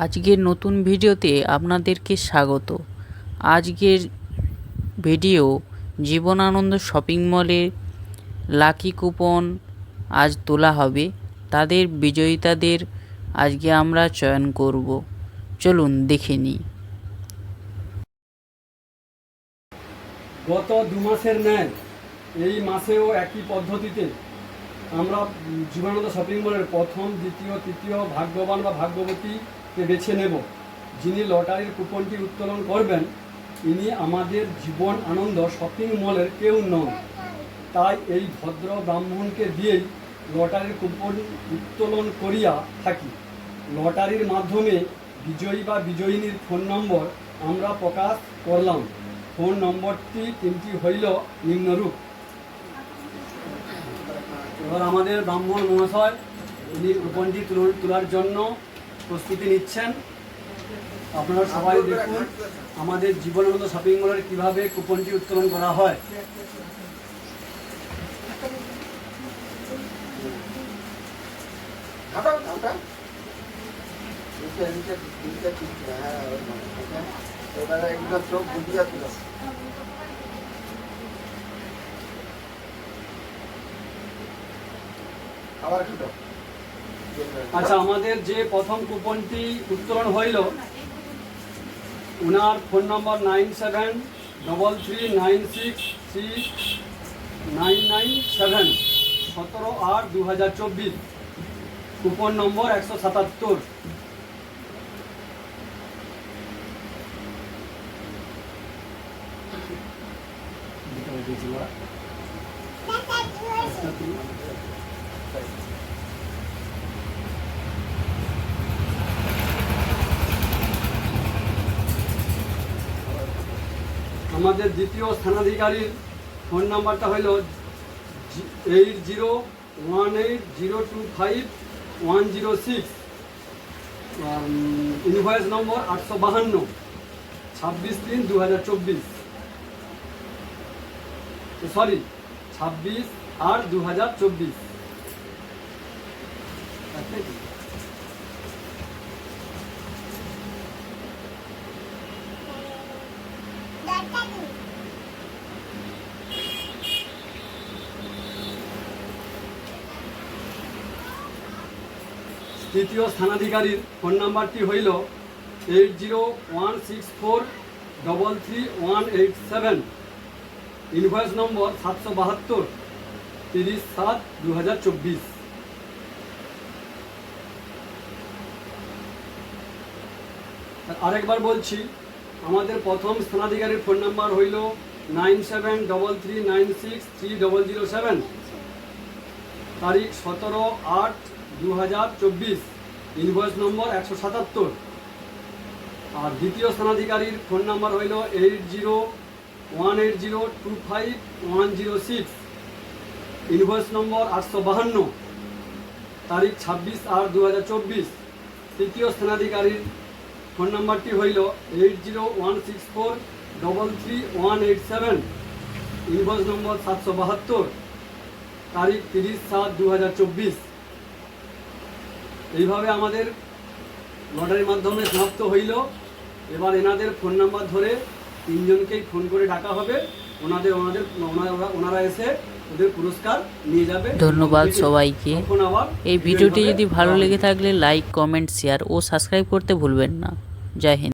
আজকের নতুন ভিডিওতে আপনাদেরকে স্বাগত। আজকের ভিডিও জীবনানন্দ শপিং মলে লাকি কুপন আজ তোলা হবে। তাদের বিজয়িতাদের আজকে আমরা চয়ন করব। চলুন দেখে নিই। গত 2 মাসের ন্যায় এই মাসেও একই পদ্ধতিতে আমরা জীবনানন্দ শপিং মলের প্রথম, দ্বিতীয়, তৃতীয় ভাগ্যবান বা ভাগ্যবতীকে বেছে নেব। যিনি লটারির কুপনটি উত্তোলন করবেন ইনি আমাদের জীবন আনন্দ শপিং মলের কেউ নন। তাই এই ভদ্র ব্রাহ্মণকে দিয়েই লটারির কুপন উত্তোলন করিয়া থাকি। লটারির মাধ্যমে বিজয়ী বা বিজয়িনীর ফোন নম্বর আমরা প্রকাশ করলাম। ফোন নম্বরটি তিনটি হইল নিম্নরূপ। এবার আমাদের ব্রাহ্মণ মহাশয় উনি কুপনটি তোলার জন্য প্রস্তুতি নিচ্ছেন। আপনারা সবাই দেখুন আমাদের জীবনানন্দ শপিং মলের কীভাবে কুপনটি উত্তোলন করা হয়। আচ্ছা, আমাদের যে প্রথম কুপনটি উত্তোলন হইল ওনার ফোন নম্বর 9733963997, 17/8/2024, কুপন নম্বর 177। আমাদের দ্বিতীয় স্থানাধিকারীর ফোন নাম্বারটা হইল 8018025106, ইনভয়েস নম্বর 852, 26/3/2024, সরি 26/8/2024। তৃতীয় স্থানাধিকারীর ফোন নাম্বারটি হইল 8016433187, ইনভয়েস নম্বর 772, 30/7/2024। আরেকবার বলছি, আমাদের প্রথম স্থানাধিকারীর ফোন নাম্বার হইল 9733963007, তারিখ 17/8/2024, ইনভয়েস নম্বর 177। আর দ্বিতীয় স্থানাধিকারীর ফোন নাম্বার হইল 8018025106, ইনভয়েস নম্বর 852, তারিখ 26/8/2024। তৃতীয় স্থানাধিকারীর ফোন নাম্বারটি হইল 8016433187, ইনভয়েস নম্বর 772, তারিখ 30/7/2024। এইভাবে আমাদের লটারির মাধ্যমে সমাপ্ত হইল। এবার এনাদের ফোন নাম্বার ধরে তিনজনকেই ফোন করে ডাকা হবে। ওনারা এসে ওদের পুরস্কার নিয়ে যাবে। ধন্যবাদ সবাইকে। এই ভিডিওটি যদি ভালো লেগে থাকলে লাইক, কমেন্ট, শেয়ার ও সাবস্ক্রাইব করতে ভুলবেন না। জয় হিন্দ।